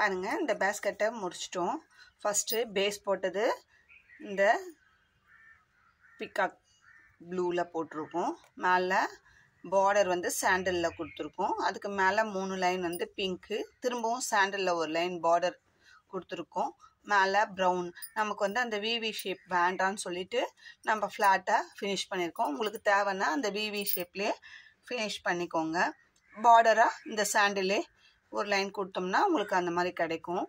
பாருங்க இந்த பேஸ்கெட்டை முடிச்சிட்டோம். ஃபஸ்ட்டு பேஸ் போட்டது இந்த பிகாக் ப்ளூவில் போட்டிருக்கோம். மேலே பார்டர் வந்து சாண்டலில் கொடுத்துருக்கோம். அதுக்கு மேலே 3 லைன் வந்து பிங்க்கு, திரும்பவும் சாண்டலில் ஒரு லைன் பார்டர் கொடுத்துருக்கோம். மேலே ப்ரௌன். நமக்கு வந்து அந்த விவி ஷேப் வேண்டான்னு சொல்லிட்டு நம்ம ஃப்ளாட்டாக ஃபினிஷ் பண்ணியிருக்கோம். உங்களுக்கு தேவைன்னா அந்த விவி ஷேப்லேயே ஃபினிஷ் பண்ணிக்கோங்க. பார்டராக இந்த சாண்டிலே ஒரு லைன் கொடுத்தோம்னா உங்களுக்கு அந்த மாதிரி கிடைக்கும்.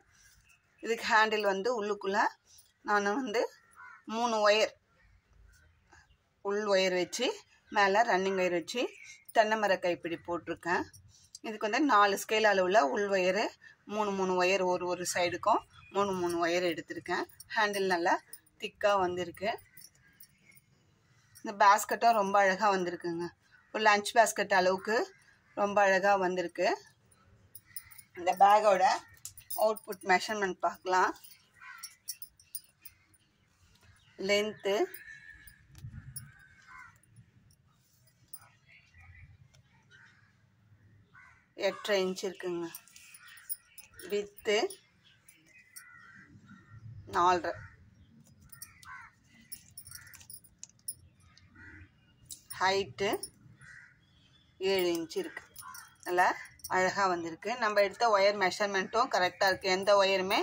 இதுக்கு ஹேண்டில் வந்து உள்ளுக்குள்ளே நான் வந்து 3 ஒயர் உள் ஒயர் வச்சு மேலே ரன்னிங் ஒயர் வச்சு தென்னை மர கைப்பிடி போட்டிருக்கேன். இதுக்கு வந்து 4 ஸ்கேல் அளவில் உள் ஒயரு 3 ஒயர் ஒரு சைடுக்கும் 3 ஒயர் எடுத்திருக்கேன். ஹேண்டில் நல்லா திக்காக வந்திருக்கு. இந்த பேஸ்கெட்டும் ரொம்ப அழகாக வந்திருக்குங்க. ஒரு லஞ்ச் பேஸ்கெட் அளவுக்கு ரொம்ப அழகாக வந்திருக்கு. இந்த பேக்கோட அவுட்புட் மெஷர்மெண்ட் பார்க்கலாம். லென்த்து 8.5 இன்ச் இருக்குங்க. வித்து 4.5, ஹைட்டு 7 இன்ச் இருக்கு. நல்லா அழகாக வந்திருக்கு. நம்ம எடுத்த ஒயர் மெஷர்மெண்ட்டும் கரெக்டாக இருக்குது. எந்த ஒயருமே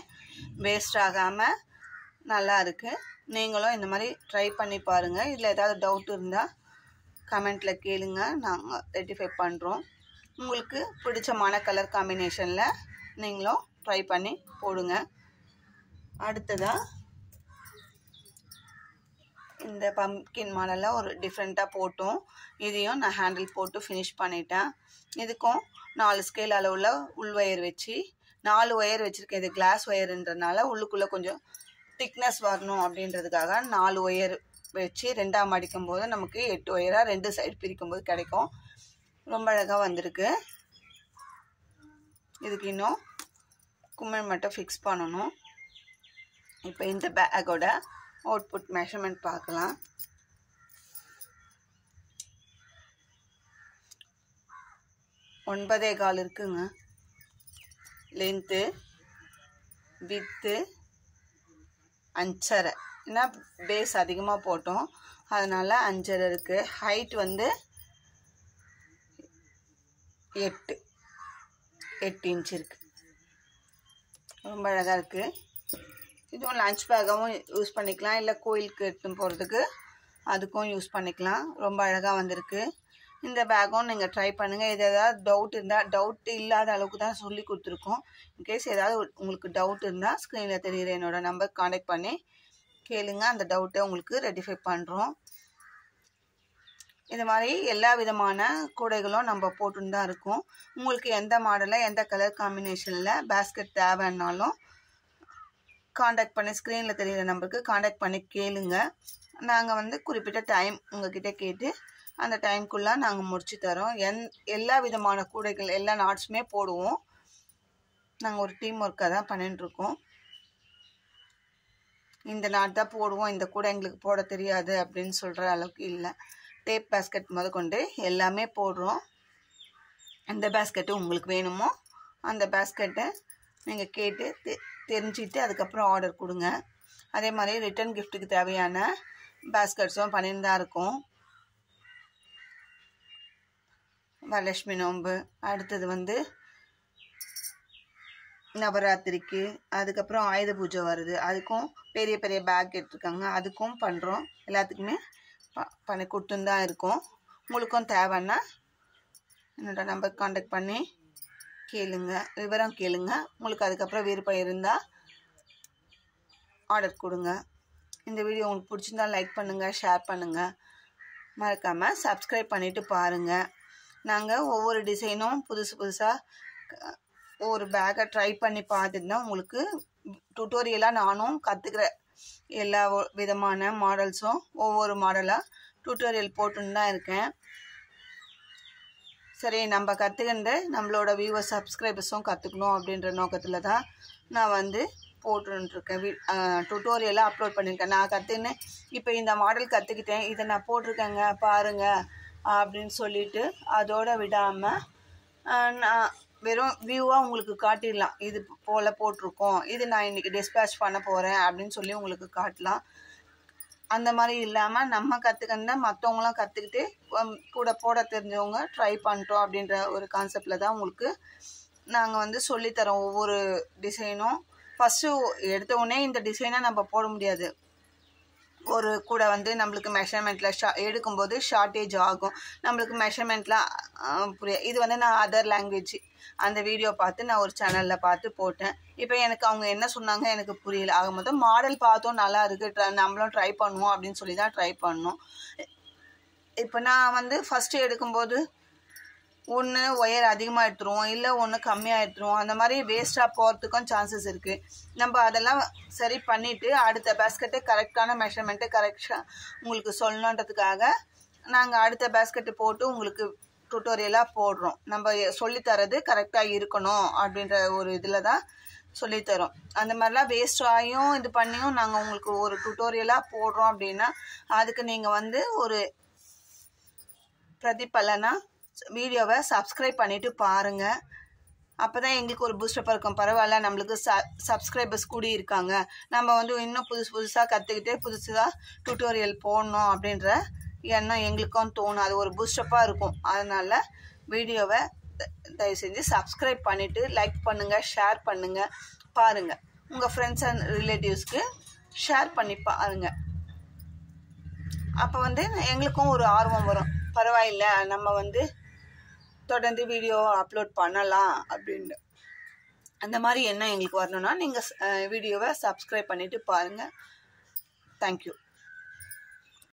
வேஸ்ட் ஆகாமல் நல்லா இருக்குது. நீங்களும் இந்த மாதிரி ட்ரை பண்ணி பாருங்கள். இதில் ஏதாவது டவுட் இருந்தால் கமெண்ட்டில் கேளுங்க, நாங்கள் ரெட்டிஃபை பண்ணுறோம். உங்களுக்கு பிடிச்சமான கலர் காம்பினேஷனில் நீங்களும் ட்ரை பண்ணி போடுங்க. அடுத்ததாக இந்த பம்ப்கின் மாடலில் ஒரு டிஃப்ரெண்ட்டாக போட்டோம். இதையும் நான் ஹேண்டில் போட்டு ஃபினிஷ் பண்ணிட்டேன். இதுக்கும் 4 ஸ்கேல் அளவில் உள் ஒயர் வச்சு 4 ஒயர் வச்சுருக்கேன். இது கிளாஸ் ஒயருன்றதுனால உள்ளுக்குள்ளே கொஞ்சம் திக்னஸ் வரணும் அப்படின்றதுக்காக 4 ஒயர் வச்சு 2ஆம் அடிக்கும்போது நமக்கு 8 ஒயராக 2 சைடு பிரிக்கும்போது கிடைக்கும். ரொம்ப அழகாக வந்திருக்கு. இதுக்கு இன்னும் குமிழ் மட்டும் ஃபிக்ஸ் பண்ணணும். இப்போ இந்த பேக்கோட அவுட்புட் மெஷர்மெண்ட் பார்க்கலாம். ஒன்பதே கால் இருக்குங்க. Length with 5.5. ஏன்னா பேஸ் அதிகமாக போட்டோம் அதனால் 5.5 இருக்குது. ஹைட் வந்து 8 இன்ச் இருக்குது. ரொம்ப அழகாக இருக்குது. இதுவும் லஞ்ச் பேக்காகவும் யூஸ் பண்ணிக்கலாம், இல்லை கோயிலுக்கு எடுத்துன்னு போகிறதுக்கு அதுக்கும் யூஸ் பண்ணிக்கலாம். ரொம்ப அழகாக வந்திருக்கு. இந்த பேக்கும் நீங்கள் ட்ரை பண்ணுங்கள். இது ஏதாவது டவுட் இருந்தால், டவுட் இல்லாத அளவுக்கு தான் சொல்லி கொடுத்துருக்கோம். இன்கேஸ் ஏதாவது உங்களுக்கு டவுட் இருந்தால் ஸ்க்ரீனில் தெரிகிற என்னோட நம்பர் காண்டாக்ட் பண்ணி கேளுங்க. அந்த டவுட்டை உங்களுக்கு ரெட்டிஃபை பண்ணுறோம். இது மாதிரி எல்லா விதமான கூடைகளும் நம்ம போட்டுன்னு தான் இருக்கோம். உங்களுக்கு எந்த மாடலில் எந்த கலர் காம்பினேஷனில் பேஸ்கெட் தேவைன்னாலும் காண்டாக்ட் பண்ணி ஸ்க்ரீனில் தெரிகிற நம்பருக்கு காண்டாக்ட் பண்ணி கேளுங்க. நாங்கள் வந்து குறிப்பிட்ட டைம் உங்ககிட்ட கேட்டு அந்த டைம்குள்ளே நாங்கள் முடிச்சு தரோம். எல்லா விதமான கூடைகள் எல்லா நாட்ஸுமே போடுவோம். நாங்கள் ஒரு டீம் ஒர்க்காக தான் பண்ணிட்டுருக்கோம். இந்த நாட் தான் போடுவோம், இந்த கூடை எங்களுக்கு போட தெரியாது அப்படின்னு சொல்கிற அளவுக்கு இல்லை. டேப் பேஸ்கெட் முதற்கொண்டு எல்லாமே போடுறோம். எந்த பேஸ்கெட்டு உங்களுக்கு வேணுமோ அந்த பேஸ்கெட்டை நீங்கள் கேட்டு தெரிஞ்சுட்டு அதுக்கப்புறம் ஆர்டர் கொடுங்க. அதே மாதிரி ரிட்டன் கிஃப்ட்டுக்கு தேவையான பேஸ்கெட்ஸும் பண்ணிட்டு தான் இருக்கோம். வரலட்சுமி நோன்பு, அடுத்தது வந்து நவராத்திரிக்கு, அதுக்கப்புறம் ஆயுத பூஜை வருது, அதுக்கும் பெரிய பெரிய பேக் எடுத்துருக்காங்க, அதுக்கும் பண்ணுறோம். எல்லாத்துக்குமே பண்ணி கொடுத்துன்னு தான் இருக்கோம். உங்களுக்கும் தேவைன்னா என்னோட நம்பர் காண்டாக்ட் பண்ணி கேளுங்க, விவரம் கேளுங்க. உங்களுக்கு அதுக்கப்புறம் விருப்பம் இருந்தால் ஆர்டர் கொடுங்க. இந்த வீடியோ உங்களுக்கு பிடிச்சிருந்தா லைக் பண்ணுங்கள், ஷேர் பண்ணுங்கள், மறக்காமல் சப்ஸ்கிரைப் பண்ணிவிட்டு பாருங்கள். நாங்கள் ஒவ்வொரு டிசைனும் புதுசாக ஒவ்வொரு பேக்கை ட்ரை பண்ணி பார்த்துட்டு தான் உங்களுக்கு டுட்டோரியலாக நானும் கற்றுக்கிற எல்லா விதமான மாடல்ஸும் ஒவ்வொரு மாடலாக டுட்டோரியல் போட்டுன்னு தான் இருக்கேன். சரி, நம்ம கற்றுக்கிட்டு நம்மளோட வியூவர்ஸ் சப்ஸ்கிரைபர்ஸும் கற்றுக்கணும் அப்படின்ற நோக்கத்தில் தான் நான் வந்து போட்டுருக்கேன். டுட்டோரியலாக அப்லோட் பண்ணியிருக்கேன். நான் கற்றுன்னு இப்போ இந்த மாடல் கற்றுக்கிட்டேன், இதை நான் போட்டிருக்கேங்க பாருங்கள் அப்படின்னு சொல்லிட்டு அதோடு விடாமல் நான் வெறும் வியூவாக உங்களுக்கு காட்டிடலாம். இது போல் போட்டிருக்கோம், இது நான் இன்றைக்கி டிஸ்பேட்ச் பண்ண போகிறேன் அப்படின்னு சொல்லி உங்களுக்கு காட்டலாம். அந்த மாதிரி இல்லாமல் நம்ம கற்றுக்கணுன்னா மற்றவங்களாம் கற்றுக்கிட்டு கூட போட தெரிஞ்சவங்க ட்ரை பண்ணிட்டோம் அப்படின்ற ஒரு கான்செப்டில் தான் உங்களுக்கு நாங்கள் வந்து சொல்லித்தரோம். ஒவ்வொரு டிசைனும் ஃபஸ்ட்டு எடுத்த உடனே இந்த டிசைனை நம்ம போட முடியாது. ஒரு கூட வந்து நம்மளுக்கு மெஷர்மெண்ட்டில் எடுக்கும்போது ஷார்ட்டேஜ் ஆகும், நம்மளுக்கு மெஷர்மெண்ட்டில் புரியாது. இது வந்து நான் அதர் லாங்குவேஜ் அந்த வீடியோ பார்த்து நான் ஒரு சேனலில் பார்த்து போட்டேன். இப்போ எனக்கு அவங்க என்ன சொன்னாங்க எனக்கு புரியல. ஆக மொத்தம் மாடல் பார்த்தோம், நல்லா இருக்குது, நம்மளும் ட்ரை பண்ணுவோம் அப்படின்னு சொல்லி தான் ட்ரை பண்ணோம். இப்போ நான் வந்து ஃபஸ்ட்டு எடுக்கும்போது ஒன்று ஒயர் அதிகமாக எடுத்துருவோம், இல்லை ஒன்று கம்மியாக எடுத்துருவோம். அந்த மாதிரி வேஸ்ட்டாக போகிறதுக்கும் சான்சஸ் இருக்குது. நம்ம அதெல்லாம் சரி பண்ணிவிட்டு அடுத்த பேஸ்கெட்டு கரெக்டான மெஷர்மெண்ட்டு கரெக்டாக உங்களுக்கு சொல்லணுன்றதுக்காக நாங்கள் அடுத்த பேஸ்கெட்டு போட்டு உங்களுக்கு டுட்டோரியலாக போடுறோம். நம்ம சொல்லித்தரது கரெக்டாக இருக்கணும் அப்படின்ற ஒரு இதில் தான் சொல்லித்தரோம். அந்த மாதிரிலாம் வேஸ்ட் ஆகியும் இது பண்ணியும் நாங்கள் உங்களுக்கு ஒரு டுட்டோரியலாக போடுறோம் அப்படின்னா அதுக்கு நீங்கள் வந்து ஒரு பிரதிபலனா வீடியோவை சப்ஸ்கிரைப் பண்ணிவிட்டு பாருங்கள். அப்போ தான் எங்களுக்கு ஒரு பூஸ்டப்பாக இருக்கும். பரவாயில்ல, நம்மளுக்கு சப்ஸ்கிரைபர்ஸ் கூடி இருக்காங்க, நம்ம வந்து இன்னும் புதுசாக கற்றுக்கிட்டு புதுசாக டுட்டோரியல் போடணும் அப்படின்ற எண்ணம் எங்களுக்கும் தோணும். அது ஒரு பூஸ்டப்பாக இருக்கும். அதனால் வீடியோவை தயவு செஞ்சு சப்ஸ்கிரைப் பண்ணிவிட்டு லைக் பண்ணுங்கள், ஷேர் பண்ணுங்கள், பாருங்கள். உங்கள் ஃப்ரெண்ட்ஸ் அண்ட் ரிலேட்டிவ்ஸ்க்கு ஷேர் பண்ணி பாருங்கள். அப்போ வந்து எங்களுக்கும் ஒரு ஆர்வம் வரும், பரவாயில்ல நம்ம வந்து தொடர்ந்து வீடியோ அப்லோட் பண்ணலாம் அப்படின்னு. அந்த மாதிரி எண்ணம் எங்களுக்கு வரணும்னா நீங்கள் வீடியோவை சப்ஸ்கிரைப் பண்ணிவிட்டு பாருங்கள். தேங்க்யூ.